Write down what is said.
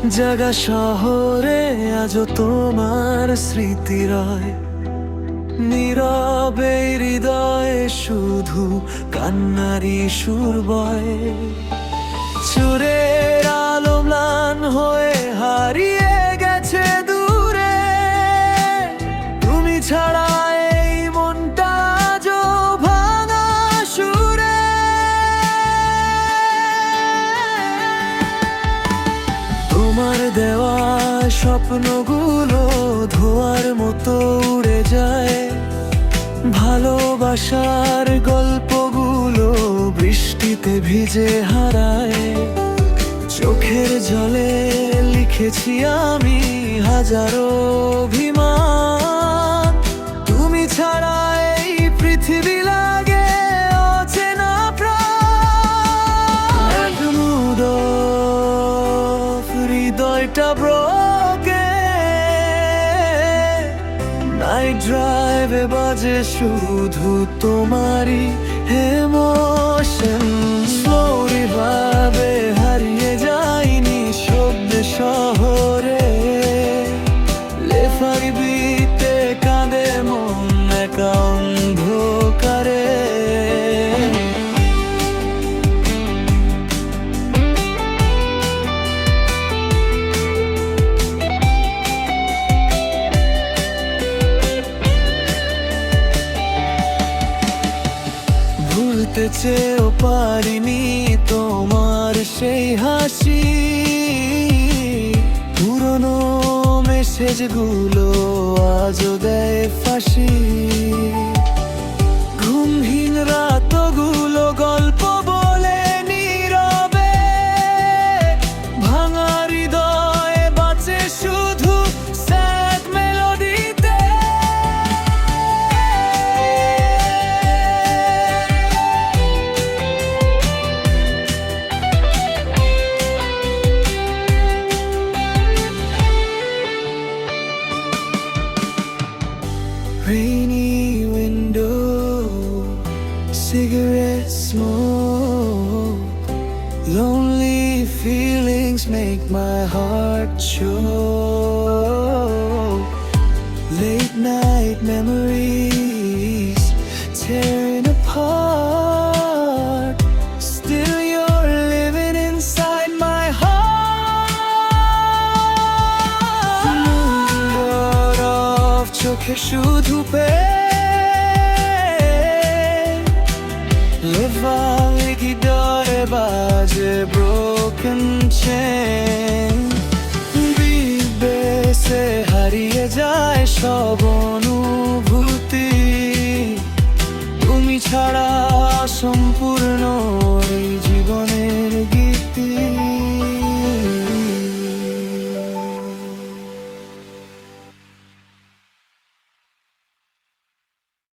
জাগা শহরে আজও তোমার স্মৃতি রয়, নীরবে হৃদয়ে শুধু কান্নারি সুর বয়। চোরের আলো ম্লান হয়ে হারিয়ে গেছে দূরে, তুমি ছাড়া এই মনটা আজও ভাঙা সুরে। তোমার দেওয়া স্বপ্নগুলো ধোঁয়ার মতো উড়ে যায়, ভালোবাসার গল্পগুলো বৃষ্টিতে ভিজে হারায়। চোখের জলে লিখেছি আমি হাজারো অভিমান, তুমি ছাড়া এই পৃথিবী লাগে অচেনা প্রাণ। মুড হৃদয়টা নাইট ড্রাইভে বাজে শুধু তোমারই ইমোশন। স্লোরি ভাবে হারিয়ে যাইনি শব্দে শহরে, লেফারি বিতে কাঁদে মন একা অন্ধকারে। ভুলতে চেয়েও পারিনি তোমার সেই হাসি, পুরনো মেসেজগুলো আজও দেয় ফাঁসি। ঘুমহীন রাতগুলো গল্প বলে নীরবে, ভাঙা হৃদয়ে বাঁচে শুধু sad মেলোডিতে। Rainy window, cigarette smoke, lonely feelings make my heart choke. Late night memories tearing apart, still you're living inside my heart. Mood off চোখে শুধু লেফারি হৃদয়ে বাজে broken chain। বিবেশে হারিয়ে যায় সব অনুভূতি, তুমি ছাড়া সম্পূর্ণ